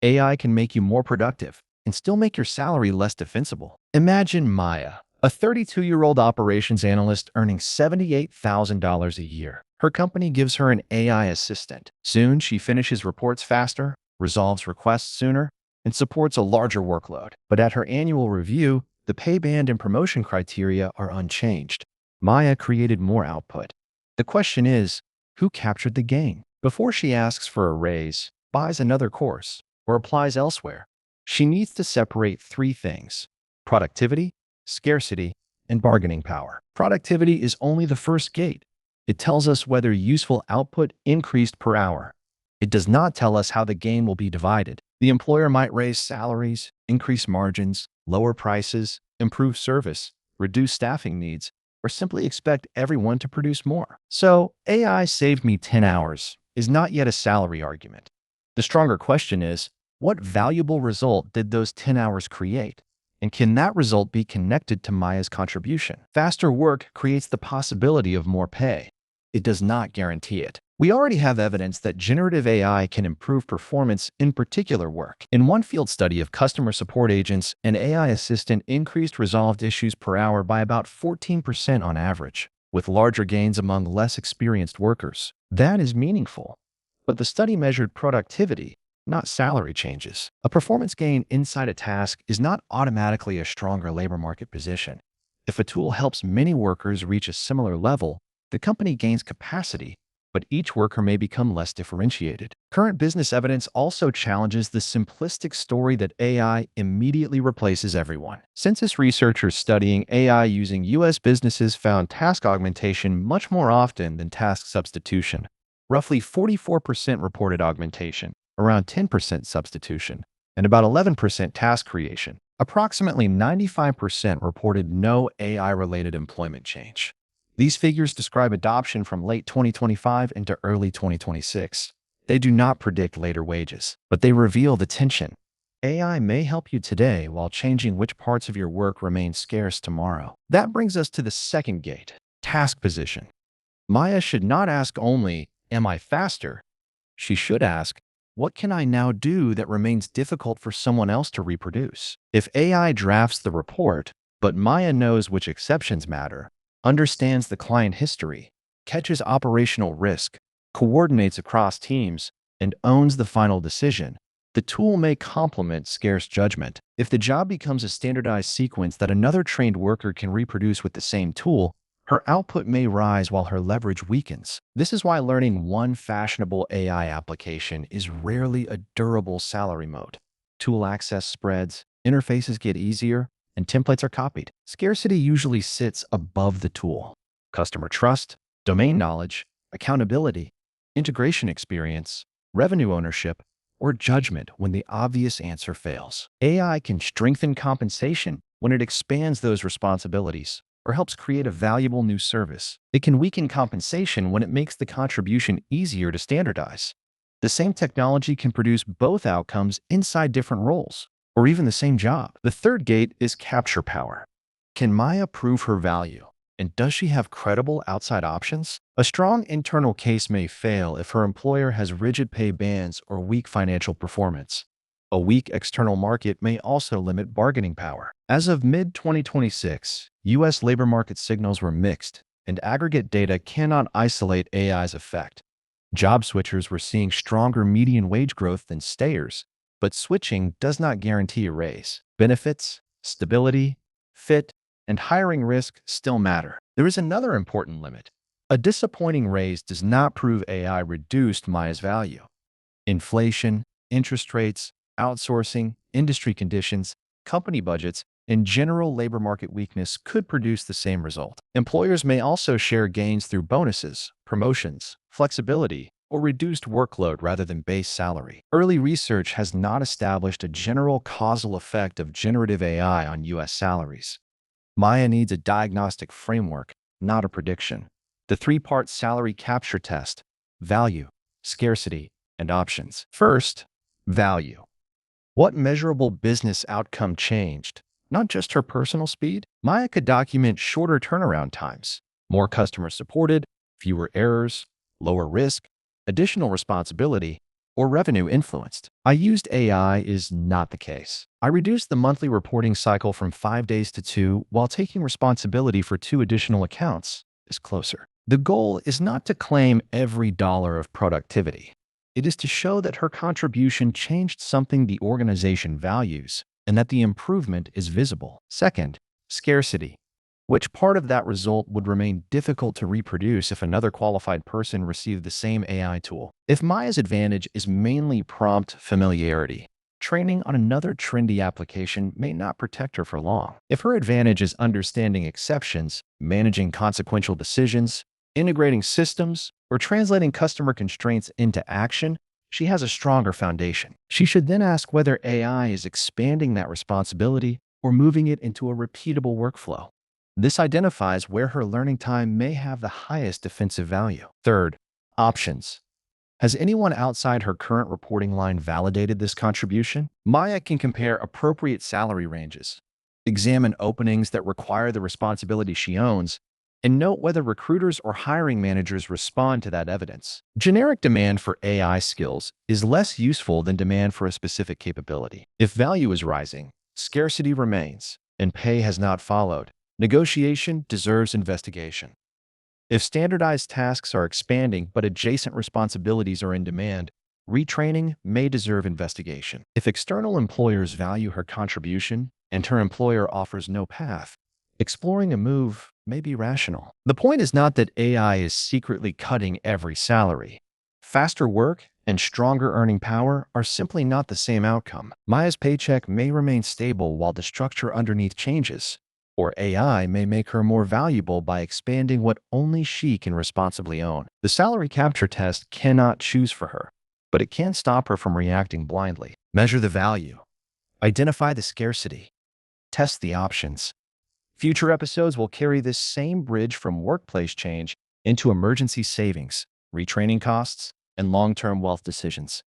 AI can make you more productive and still make your salary less defensible. Imagine Maya, a 32-year-old operations analyst earning $78,000 a year. Her company gives her an AI assistant. Soon, she finishes reports faster, resolves requests sooner, and supports a larger workload. But at her annual review, the pay band and promotion criteria are unchanged. Maya created more output. The question is, who captured the gain? Before she asks for a raise, buys another course, or applies elsewhere, she needs to separate three things: productivity, scarcity, and bargaining power. Productivity is only the first gate. It tells us whether useful output increased per hour. It does not tell us how the gain will be divided. The employer might raise salaries, increase margins, lower prices, improve service, reduce staffing needs, or simply expect everyone to produce more. So, AI saved me 10 hours is not yet a salary argument. The stronger question is, what valuable result did those 10 hours create? And can that result be connected to Maya's contribution? Faster work creates the possibility of more pay. It does not guarantee it. We already have evidence that generative AI can improve performance in particular work. In one field study of customer support agents, an AI assistant increased resolved issues per hour by about 14% on average, with larger gains among less experienced workers. That is meaningful. But the study measured productivity, not salary changes. A performance gain inside a task is not automatically a stronger labor market position. If a tool helps many workers reach a similar level, the company gains capacity, but each worker may become less differentiated. Current business evidence also challenges the simplistic story that AI immediately replaces everyone. Census researchers studying AI using U.S. businesses found task augmentation much more often than task substitution. Roughly 44% reported augmentation, around 10% substitution, and about 11% task creation. Approximately 95% reported no AI-related employment change. These figures describe adoption from late 2025 into early 2026. They do not predict later wages, but they reveal the tension. AI may help you today while changing which parts of your work remain scarce tomorrow. That brings us to the second gate, task position. Maya should not ask only, "Am I faster?" She should ask, "What can I now do that remains difficult for someone else to reproduce?" If AI drafts the report, but Maya knows which exceptions matter, understands the client history, catches operational risk, coordinates across teams, and owns the final decision, the tool may complement scarce judgment. If the job becomes a standardized sequence that another trained worker can reproduce with the same tool, her output may rise while her leverage weakens. This is why learning one fashionable AI application is rarely a durable salary mode. Tool access spreads, interfaces get easier, and templates are copied. Scarcity usually sits above the tool. Customer trust, domain knowledge, accountability, integration experience, revenue ownership, or judgment when the obvious answer fails. AI can strengthen compensation when it expands those responsibilities or helps create a valuable new service. It can weaken compensation when it makes the contribution easier to standardize. The same technology can produce both outcomes inside different roles, or even the same job. The third gate is capture power. Can Maya prove her value? And does she have credible outside options? A strong internal case may fail if her employer has rigid pay bands or weak financial performance. A weak external market may also limit bargaining power. As of mid-2026, U.S. labor market signals were mixed, and aggregate data cannot isolate AI's effect. Job switchers were seeing stronger median wage growth than stayers, but switching does not guarantee a raise. Benefits, stability, fit, and hiring risk still matter. There is another important limit. A disappointing raise does not prove AI reduced Maya's value. Inflation, interest rates, outsourcing, industry conditions, company budgets, and general labor market weakness could produce the same result. Employers may also share gains through bonuses, promotions, flexibility, or reduced workload rather than base salary. Early research has not established a general causal effect of generative AI on U.S. salaries. Maya needs a diagnostic framework, not a prediction. The three-part salary capture test: value, scarcity, and options. First, value. What measurable business outcome changed? Not just her personal speed. Maya could document shorter turnaround times, more customers supported, fewer errors, lower risk, additional responsibility, or revenue influenced. I used AI is not the case. I reduced the monthly reporting cycle from 5 days to 2 while taking responsibility for 2 additional accounts is closer. The goal is not to claim every dollar of productivity. It is to show that her contribution changed something the organization values and that the improvement is visible. Second, scarcity. Which part of that result would remain difficult to reproduce if another qualified person received the same AI tool? If Maya's advantage is mainly prompt familiarity, training on another trendy application may not protect her for long. If her advantage is understanding exceptions, managing consequential decisions, integrating systems, or translating customer constraints into action, she has a stronger foundation. She should then ask whether AI is expanding that responsibility or moving it into a repeatable workflow. This identifies where her learning time may have the highest defensive value. Third, options. Has anyone outside her current reporting line validated this contribution? Maya can compare appropriate salary ranges, examine openings that require the responsibility she owns, and note whether recruiters or hiring managers respond to that evidence. Generic demand for AI skills is less useful than demand for a specific capability. If value is rising, scarcity remains, and pay has not followed, negotiation deserves investigation. If standardized tasks are expanding but adjacent responsibilities are in demand, retraining may deserve investigation. If external employers value her contribution and her employer offers no path, exploring a move may be rational. The point is not that AI is secretly cutting every salary. Faster work and stronger earning power are simply not the same outcome. Maya's paycheck may remain stable while the structure underneath changes, or AI may make her more valuable by expanding what only she can responsibly own. The salary capture test cannot choose for her, but it can stop her from reacting blindly. Measure the value. Identify the scarcity. Test the options. Future episodes will carry this same bridge from workplace change into emergency savings, retraining costs, and long-term wealth decisions.